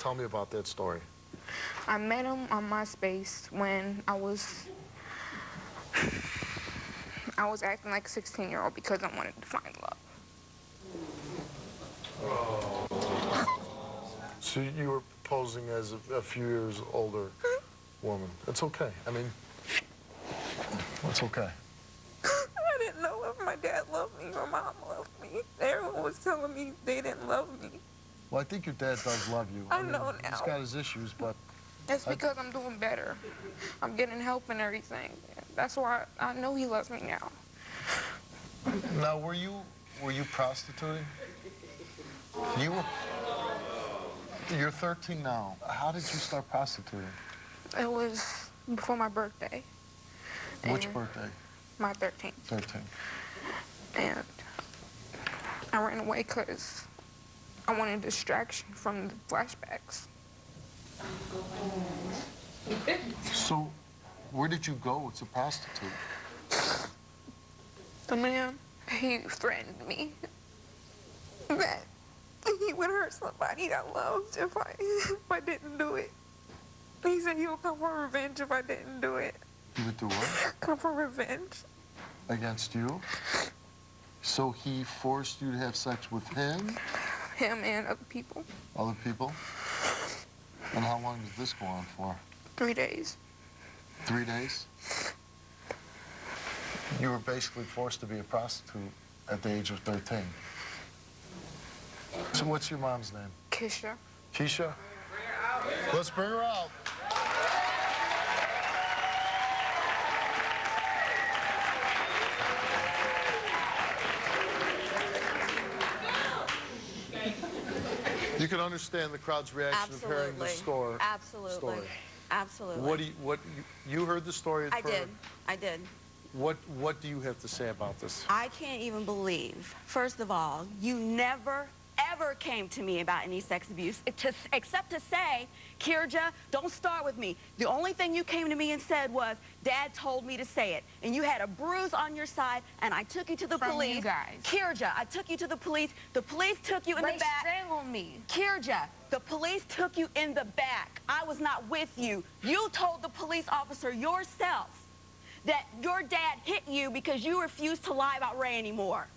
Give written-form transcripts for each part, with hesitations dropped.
Tell me about that story. I met him on MySpace when I was acting like a 16-year-old because I wanted to find love. So you were posing as a few years older woman. It's okay. I mean, it's okay. I didn't know if my dad loved me or mom loved me. Everyone was telling me they didn't love me. Well, I think your dad does love you. I know now. He's got his issues, but... It's because I'm doing better. I'm getting help and everything. That's why I know he loves me now. Now, were you prostituting? You're 13 now. How did you start prostituting? It was before my birthday. Which birthday? My 13th. 13. And I ran away because I wanted a distraction from the flashbacks. So, where did you go to prostitute? The man, he threatened me that he would hurt somebody I loved if I didn't do it. He said he would come for revenge if I didn't do it. He would do what? Come for revenge. Against you? So he forced you to have sex with him? Him and other people. Other people? And how long did this go on for? 3 days. 3 days? You were basically forced to be a prostitute at the age of 13. So what's your mom's name? Keisha. Keisha? Let's bring her out. You can understand the crowd's reaction of hearing the story. Absolutely. Absolutely. You heard the story? I did. What do you have to say about this? I can't even believe, first of all, you never, ever came to me about any sex abuse, except to say, Kirja, don't start with me. The only thing you came to me and said was, Dad told me to say it. And you had a bruise on your side, and I took you to the police. You guys. Kirja, I took you to the police. The police took you in the back. They strangled me. Kirja, the police took you in the back. I was not with you. You told the police officer yourself that your dad hit you because you refused to lie about Ray anymore.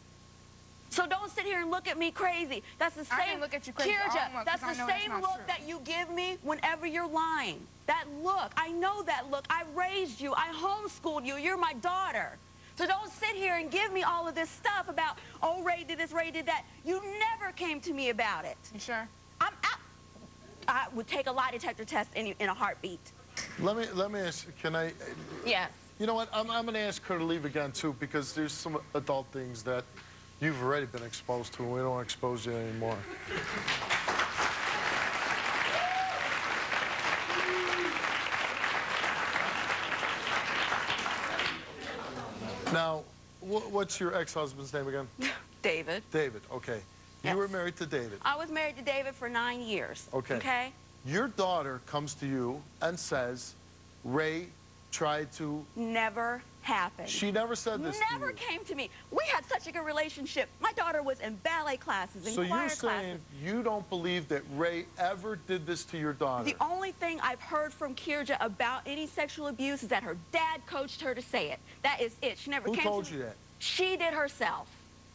So don't sit here and look at me crazy. That's the same. I didn't look at you crazy. Kirja, that's the same look that you give me whenever you're lying. That look, I know that look. I raised you. I homeschooled you. You're my daughter. So don't sit here and give me all of this stuff about, oh, Ray did this, Ray did that. You never came to me about it. You sure? I would take a lie detector test in a heartbeat. Let me ask, can I? Yes. You know what, I'm going to ask her to leave again, too, because there's some adult things that you've already been exposed to, and we don't want to expose you anymore. Now, what's your ex-husband's name again? David. David, okay. Yes. You were married to David. I was married to David for 9 years. Okay. Okay? Your daughter comes to you and says, Ray tried to... Never happened. She never said this to you. Never came to me. We had such a good relationship. My daughter was in ballet classes, in choir classes. So you're saying you don't believe that Ray ever did this to your daughter? The only thing I've heard from Kirja about any sexual abuse is that her dad coached her to say it. That is it. She never came to me. Who told you that? She did herself.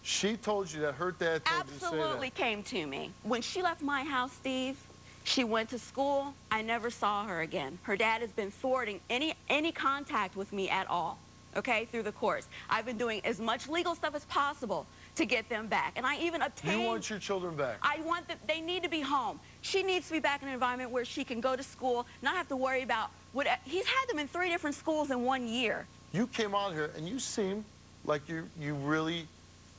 She told you that her dad told you to say that? Absolutely came to me. When she left my house, Steve, she went to school. I never saw her again. Her dad has been thwarting any contact with me at all, okay, through the course. I've been doing as much legal stuff as possible to get them back. And I even obtained... You want your children back? I want them... They need to be home. She needs to be back in an environment where she can go to school, not have to worry about what... He's had them in 3 different schools in 1 year. You came out here and you seem like you really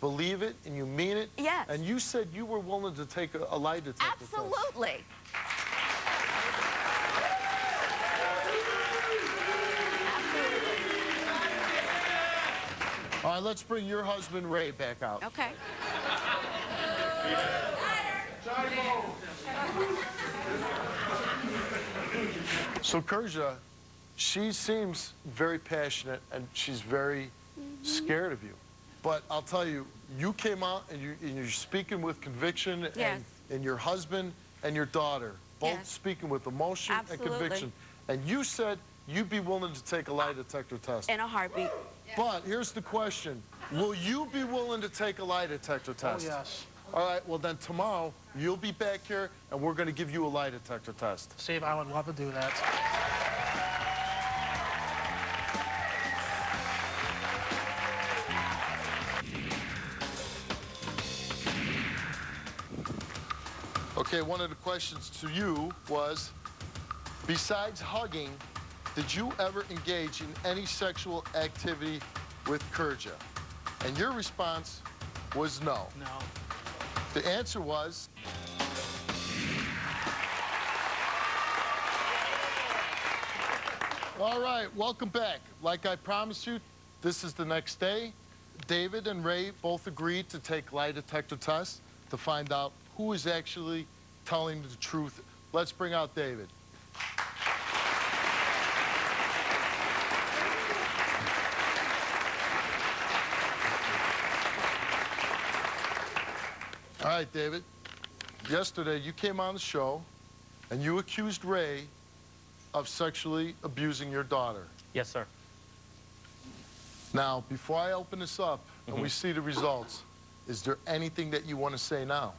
believe it and you mean it. Yes. And you said you were willing to take a lie detector test. Absolutely. All right, let's bring your husband, Ray, back out. Okay. So, Kirja, she seems very passionate and she's very scared of you. But I'll tell you, you came out and you're speaking with conviction, Yes. and your husband and your daughter both Yes. speaking with emotion Absolutely. and conviction. And you said you'd be willing to take a lie detector test. In a heartbeat. But here's the question. Will you be willing to take a lie detector test? Oh, yes. All right, well then tomorrow, you'll be back here and we're gonna give you a lie detector test. Steve, I would love to do that. Okay, one of the questions to you was, besides hugging, did you ever engage in any sexual activity with Kurja? And your response was no. No. The answer was... All right, welcome back. Like I promised you, this is the next day. David and Ray both agreed to take lie detector tests to find out who is actually telling the truth. Let's bring out David. All right, David. Yesterday, you came on the show, and you accused Ray of sexually abusing your daughter. Yes, sir. Now, before I open this up and we see the results, is there anything that you want to say now?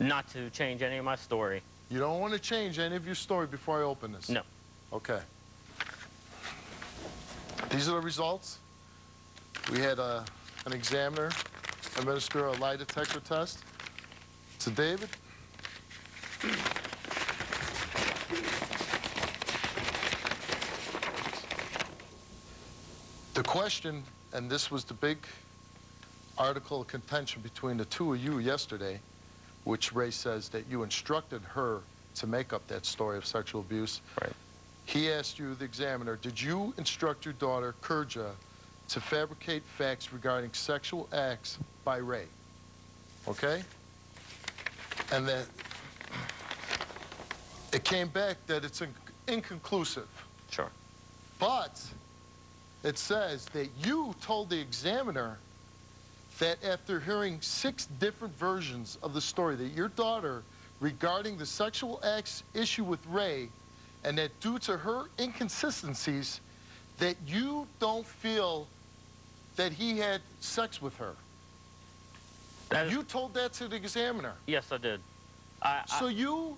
Not to change any of my story. You don't want to change any of your story before I open this? No. Okay. These are the results. We had an examiner administer a lie detector test to David. The question, and this was the big article of contention between the two of you yesterday, which Ray says that you instructed her to make up that story of sexual abuse. Right. He asked you, the examiner, did you instruct your daughter, Kurja, to fabricate facts regarding sexual acts by Ray? Okay? And then it came back that it's inconclusive. Sure. But it says that you told the examiner that after hearing 6 different versions of the story that your daughter regarding the sexual acts issue with Ray, and that due to her inconsistencies, that you don't feel that he had sex with her. You told that to the examiner. Yes, I did. So you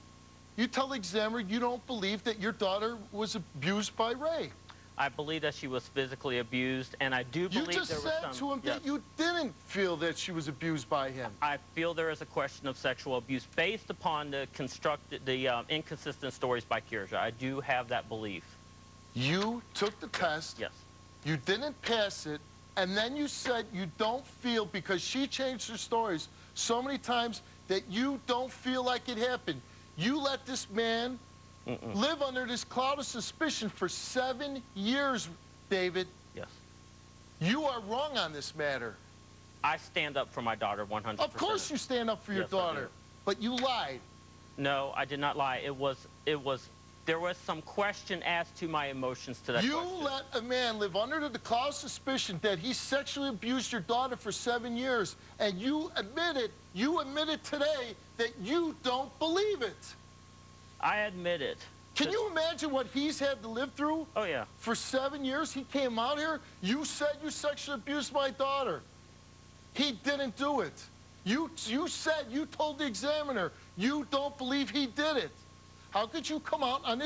tell the examiner you don't believe that your daughter was abused by Ray. I believe that she was physically abused, and I do believe You just there was said some... to him yes. that you didn't feel that she was abused by him. I feel there is a question of sexual abuse based upon the inconsistent stories by Kirja. I do have that belief. You took the test. Yes. You didn't pass it, and then you said you don't feel, because she changed her stories so many times, that you don't feel like it happened. You let this man live under this cloud of suspicion for 7 years, David. Yes. You are wrong on this matter. I stand up for my daughter 100%. Of course you stand up for your Yes, I daughter, do. but you lied. No, I did not lie. There was some question as to my emotions to that You question. let a man live under the cloud of suspicion that he sexually abused your daughter for 7 years, and you admitted today that you don't believe it. I admit it. Can you imagine what he's had to live through? Oh, yeah. For 7 years, he came out here, you said you sexually abused my daughter. He didn't do it. You told the examiner you don't believe he did it. How could you come out on this